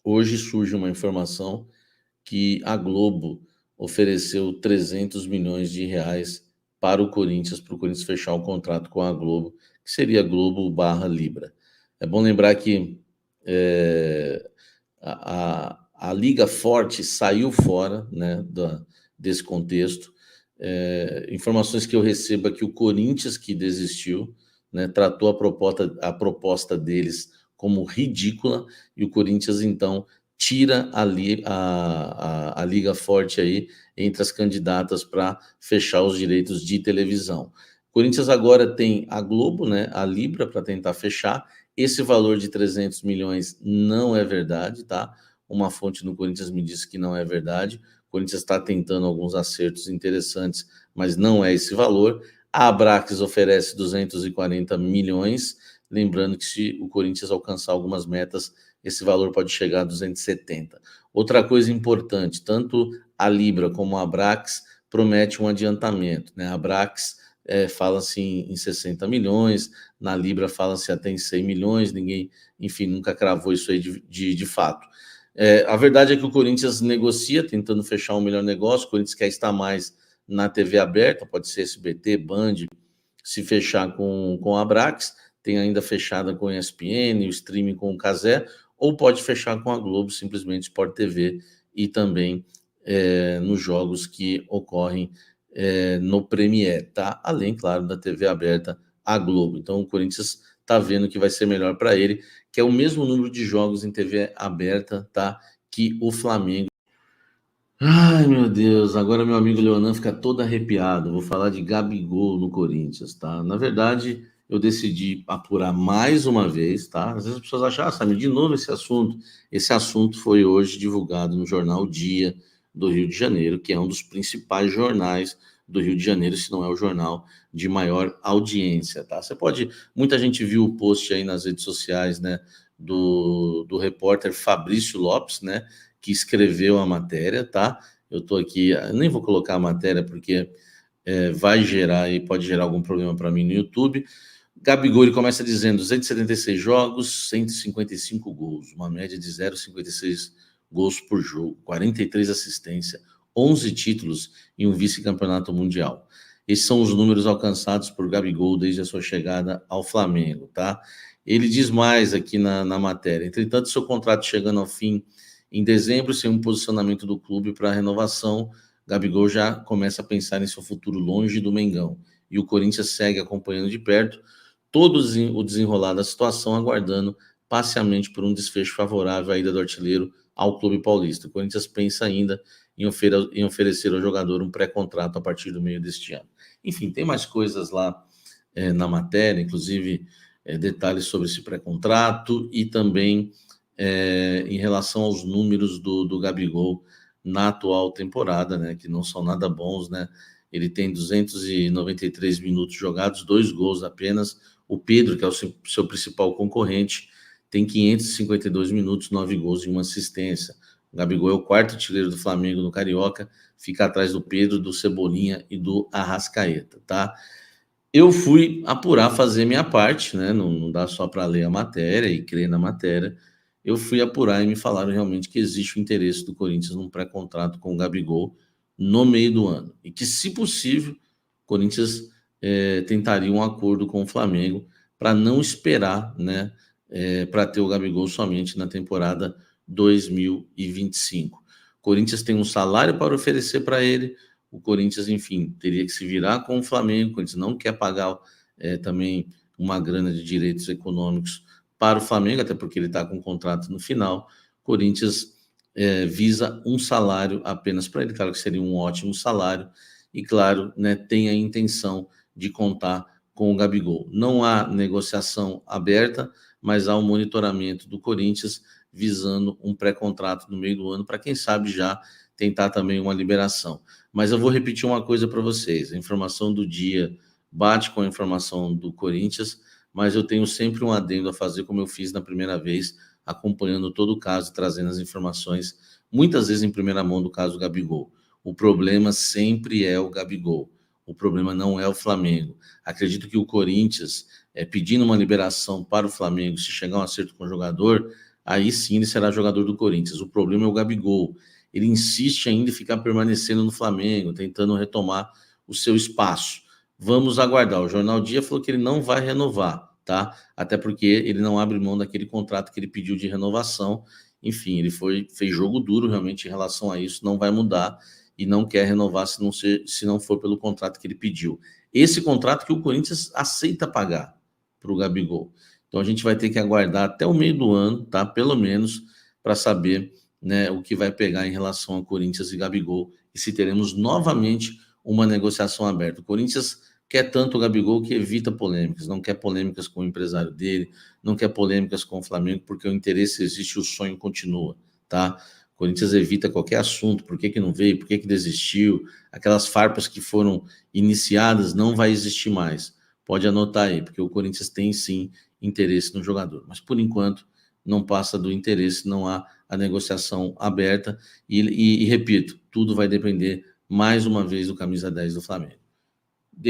Hoje surge uma informação que a Globo ofereceu 300 milhões de reais para o Corinthians fechar o contrato com a Globo, que seria Globo barra Libra. É bom lembrar que é, a Liga Forte saiu fora, né, desse contexto. Informações que eu recebo é que o Corinthians que desistiu, né, tratou a proposta deles como ridícula, e o Corinthians, então, tira a Liga Forte aí entre as candidatas para fechar os direitos de televisão. O Corinthians agora tem a Globo, né, a Libra, para tentar fechar. Esse valor de 300 milhões não é verdade, tá? Uma fonte no Corinthians me disse que não é verdade. O Corinthians está tentando alguns acertos interessantes, mas não é esse valor. A Abrax oferece 240 milhões, lembrando que se o Corinthians alcançar algumas metas, esse valor pode chegar a 270. Outra coisa importante, tanto a Libra como a Abrax promete um adiantamento, né? A Abrax fala-se em 60 milhões, na Libra fala-se até em 100 milhões, ninguém, enfim, nunca cravou isso aí de fato. A verdade é que o Corinthians negocia, tentando fechar um melhor negócio, o Corinthians quer estar mais na TV aberta, pode ser SBT, Band, se fechar com a Abrax, tem ainda fechada com a ESPN, o streaming com o Cazé, ou pode fechar com a Globo, simplesmente Sport TV, e também nos jogos que ocorrem no Premier, tá? Além, claro, da TV aberta, a Globo. Então o Corinthians está vendo que vai ser melhor para ele, que é o mesmo número de jogos em TV aberta, tá? Que o Flamengo. Ai, meu Deus, agora meu amigo Leonan fica todo arrepiado. Vou falar de Gabigol no Corinthians, tá? Na verdade, eu decidi apurar mais uma vez, tá? Às vezes as pessoas acham, Samir, de novo esse assunto. Esse assunto foi hoje divulgado no jornal Dia do Rio de Janeiro, que é um dos principais jornais do Rio de Janeiro, se não é o jornal de maior audiência, tá? Muita gente viu o post aí nas redes sociais, né, do repórter Fabrício Lopes, né, que escreveu a matéria, tá? Eu estou aqui, nem vou colocar a matéria porque vai gerar e pode gerar algum problema para mim no YouTube. Gabigol, ele começa dizendo 276 jogos, 155 gols, uma média de 0,56 gols por jogo, 43 assistências, 11 títulos e um vice-campeonato mundial. Esses são os números alcançados por Gabigol desde a sua chegada ao Flamengo, tá? Ele diz mais aqui na matéria. Entretanto, seu contrato chegando ao fim em dezembro, sem um posicionamento do clube para a renovação, Gabigol já começa a pensar em seu futuro longe do Mengão. E o Corinthians segue acompanhando de perto todo o desenrolar da situação, aguardando parcialmente por um desfecho favorável à ida do artilheiro ao clube paulista. O Corinthians pensa ainda em oferecer ao jogador um pré-contrato a partir do meio deste ano. Enfim, tem mais coisas lá na matéria, inclusive detalhes sobre esse pré-contrato e também em relação aos números do Gabigol na atual temporada, né, que não são nada bons, né? Ele tem 293 minutos jogados, 2 gols apenas. O Pedro, que é o seu principal concorrente, tem 552 minutos, 9 gols e uma assistência. O Gabigol é o quarto artilheiro do Flamengo no Carioca, fica atrás do Pedro, do Cebolinha e do Arrascaeta, tá? Eu fui apurar, fazer minha parte, né? Não dá só para ler a matéria e crer na matéria. Eu fui apurar e me falaram realmente que existe o interesse do Corinthians num pré-contrato com o Gabigol no meio do ano. E que, se possível, o Corinthians tentaria um acordo com o Flamengo para não esperar, né? Para ter o Gabigol somente na temporada 2025. O Corinthians tem um salário para oferecer para ele. O Corinthians, enfim, teria que se virar com o Flamengo. O Corinthians não quer pagar também uma grana de direitos econômicos para o Flamengo, até porque ele está com um contrato no final. O Corinthians visa um salário apenas para ele, claro que seria um ótimo salário, e claro, né, tem a intenção de contar com o Gabigol. Não há negociação aberta, mas há um monitoramento do Corinthians visando um pré-contrato no meio do ano, para quem sabe já tentar também uma liberação. Mas eu vou repetir uma coisa para vocês: a informação do dia bate com a informação do Corinthians, mas eu tenho sempre um adendo a fazer, como eu fiz na primeira vez, acompanhando todo o caso, trazendo as informações, muitas vezes em primeira mão do caso do Gabigol. O problema sempre é o Gabigol. O problema não é o Flamengo. Acredito que o Corinthians, pedindo uma liberação para o Flamengo, se chegar a um acerto com o jogador, aí sim ele será jogador do Corinthians. O problema é o Gabigol. Ele insiste ainda em ficar permanecendo no Flamengo, tentando retomar o seu espaço. Vamos aguardar. O Jornal Dia falou que ele não vai renovar, tá? Até porque ele não abre mão daquele contrato que ele pediu de renovação. Enfim, ele fez jogo duro realmente em relação a isso, não vai mudar e não quer renovar se não for pelo contrato que ele pediu. Esse contrato que o Corinthians aceita pagar para o Gabigol. Então a gente vai ter que aguardar até o meio do ano, tá? Pelo menos para saber, né, o que vai pegar em relação a Corinthians e Gabigol e se teremos novamente uma negociação aberta. O Corinthians quer tanto o Gabigol que evita polêmicas, não quer polêmicas com o empresário dele, não quer polêmicas com o Flamengo, porque o interesse existe, o sonho continua, tá? O Corinthians evita qualquer assunto, por que que não veio, por que que desistiu, aquelas farpas que foram iniciadas não vai existir mais. Pode anotar aí, porque o Corinthians tem sim interesse no jogador, mas por enquanto não passa do interesse, não há a negociação aberta e repito, tudo vai depender mais uma vez do camisa 10 do Flamengo. Deixe